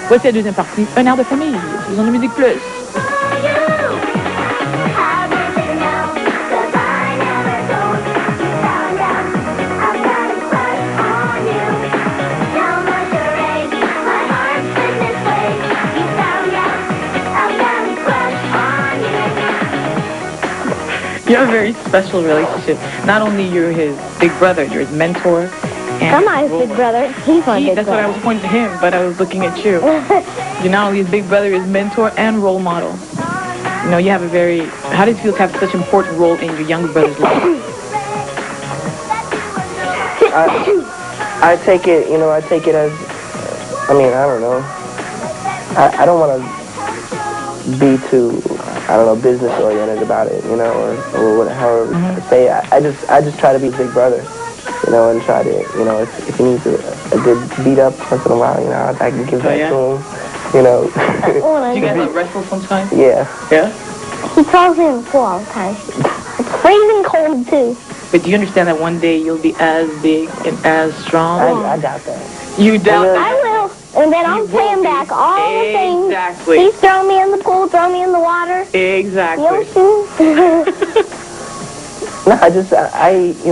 Voici la deuxième partie, un air de famille, faisons de Musique Plus. You have a very special relationship. Not only you're his big brother, you're his mentor. I'm not his big brother. He's my big That's brother. what I was pointing to him, but I was looking at you. You're not only his big brother, his mentor and role model. You know, you have a very... How does it feel to have such an important role in your younger brother's life? I take it, I take it as, I don't know. I don't want to be too, business oriented about it, or however to say it. I just try to be big brother, and try to, if he needs a good beat up once in a while, I can give that to him, Do you guys like wrestle sometimes? Yeah. Yeah? He throws me in the pool all the time. It's freezing cold, too. But do you understand that one day you'll be as big and as strong? I doubt that. You doubt that? I will. And then I'll pay him back all the things. Exactly. He's thrown me in the pool, thrown me in the water. Exactly. The ocean.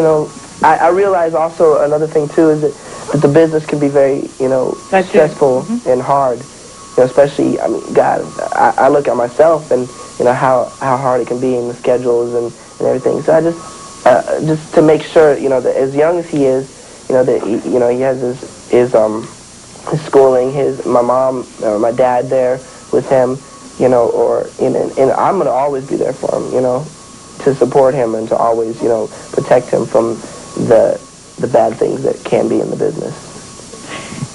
No, I realize also another thing too is that the business can be very, stressful and hard. Especially, God, I look at myself and, how hard it can be in the schedules and everything. So I just to make sure, that as young as he is, that he has his schooling, my mom or my dad there with him, and I'm gonna always be there for him, to support him and to always, protect him from the bad things that can be in the business.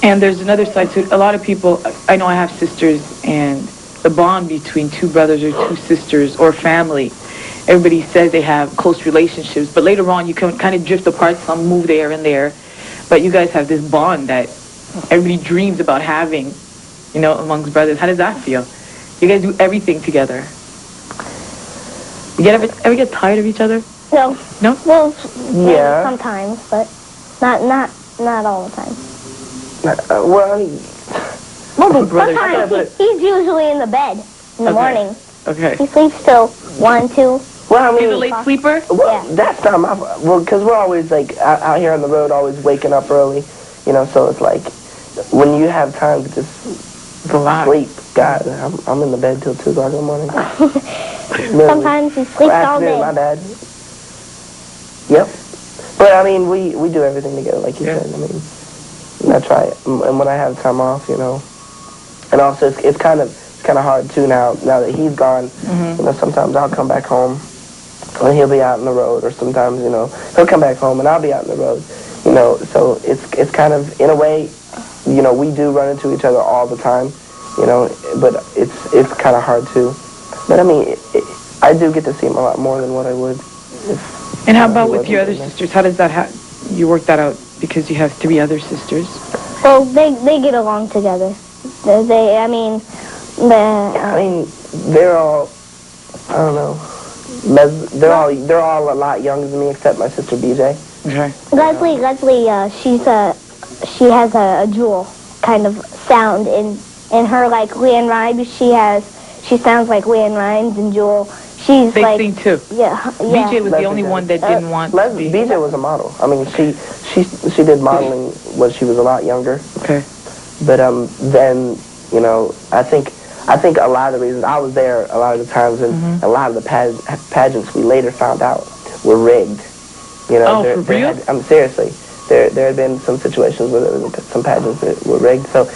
And there's another side to it. A lot of people, I know I have sisters, and the bond between two brothers or two sisters or family, everybody says they have close relationships, but later on you can kind of drift apart, some move there and there, but you guys have this bond that everybody dreams about having, amongst brothers. How does that feel? You guys do everything together. You ever get tired of each other? No. No? Well, Yeah. sometimes, but not all the time. Sometimes he's usually in the bed in the morning. Okay. He sleeps till 1, 2. Well, He's a late sleeper? Well, that's not my fault. Well, because we're always, out here on the road, always waking up early, so it's like, when you have time to just sleep, God, I'm in the bed till 2 o'clock in the morning. Sometimes he sleeps all day. My bad. Yep. But, we do everything together, like you said. I try it. And when I have time off, And also, it's kind of hard, too, now that he's gone. Sometimes I'll come back home, and he'll be out on the road, or sometimes, he'll come back home, and I'll be out on the road, So it's kind of, in a way, we do run into each other all the time, but it's kind of hard, too. But, I do get to see him a lot more than what I would if... And how about with your other sisters? How does that you work that out because you have 3 other sisters? Well, they get along together. They're all, I don't know, they're all a lot younger than me except my sister BJ. Okay. Leslie, she has a jewel kind of sound in her, like Leanne Rimes. She sounds like Leanne Rimes and Jewel. She's they sing too. Yeah. BJ was the only one that didn't want to be. BJ was a model. She did modeling when she was a lot younger. Okay. But then, I think a lot of the reasons I was there a lot of the times, and a lot of the pageants we later found out were rigged. For real? Seriously. There had been some situations where there was some pageants that were rigged. So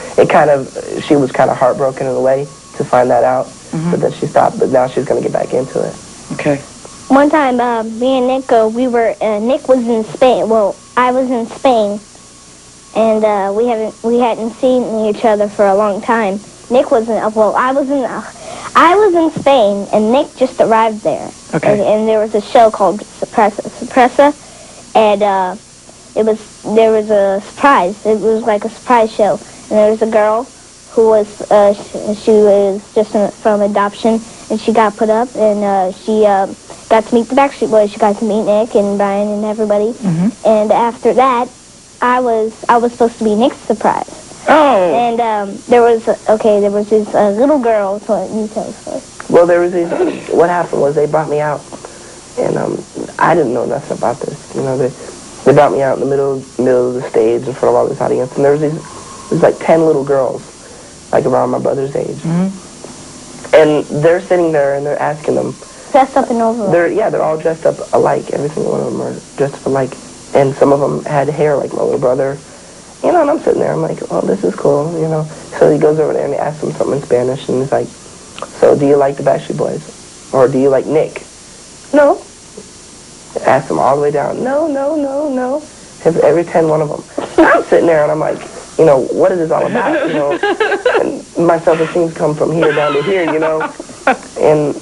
she was kind of heartbroken in a way to find that out. But then she stopped. But now she's going to get back into it. Okay. One time, me and Nick, Nick was in Spain. Well, I was in Spain, and we hadn't seen each other for a long time. Nick was I was in Spain, and Nick just arrived there. Okay. And there was a show called Sorpresa, and there was a surprise. It was like a surprise show, and there was a girl who was she was just from adoption, and she got put up, and she got to meet the Backstreet Boys. She got to meet Nick and Brian and everybody. And after that, I was supposed to be Nick's surprise. Oh. And there was this little girl. So you tell us first. Well, there was these. What happened was they brought me out, and I didn't know nothing about this. You know, they brought me out in the middle of the stage in front of all this audience, and there was there's like 10 little girls, like around my brother's age, and they're sitting there and they're asking them. Dressed up in overalls. They're all dressed up alike. Every single one of them are dressed up alike, and some of them had hair like my little brother. You know, and I'm sitting there, I'm like, oh, this is cool, you know. So he goes over there and he asks them something in Spanish, and he's like, so do you like the Backstreet Boys? Or do you like Nick? No. Ask them all the way down. No, no, no, no. Every 10 one of them. I'm sitting there and I'm like, you know, what is this all about, you know? And my self-esteem's come from here down to here, you know? And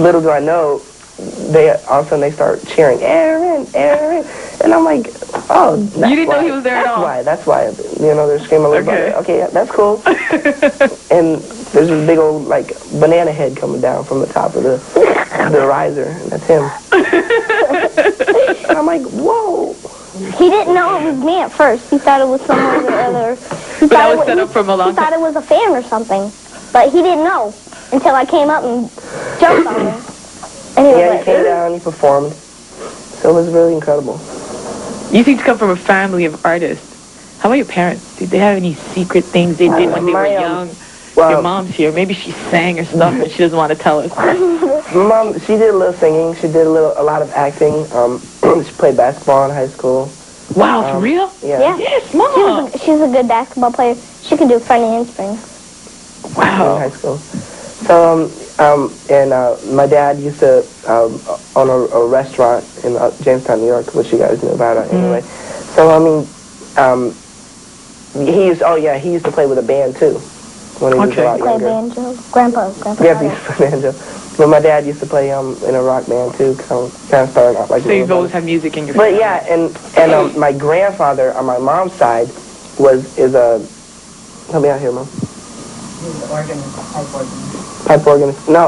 little do I know, all of a sudden they start cheering, Aaron, Aaron. And I'm like, oh, that's You didn't know he was there at all? That's why, you know, they're screaming a little bit. Okay, yeah, that's cool. And there's this big old, like, banana head coming down from the top of the riser, and that's him. And I'm like, whoa. He didn't know it was me at first. He thought it was someone or other. But that was set up from a long He thought it was a fan or something. But he didn't know until I came up and jumped on him. And he was like, He came down, he performed. So it was really incredible. You seem to come from a family of artists. How about your parents? Did they have any secret things they did when they were young? Your mom's here. Maybe she sang or stuff and she doesn't want to tell us. My mom, she did a little singing. She did a lot of acting. She played basketball in high school. Wow, for real? Yeah. Yes, Mom. She's a good basketball player. She can do funny handspring. Wow. In high school. So, my dad used to own a restaurant in Jamestown, New York, which you guys knew about anyway. So, I mean, he used to play with a band too when he was a lot Play younger. banjo. Grandpa. Yeah, he used to play banjo. But my dad used to play in a rock band too, kind of starting out like. So you've always had music in your But family. yeah, and my grandfather on my mom's side is a. Help me out here, Mom. He's an organist, pipe organist. Pipe organist. No,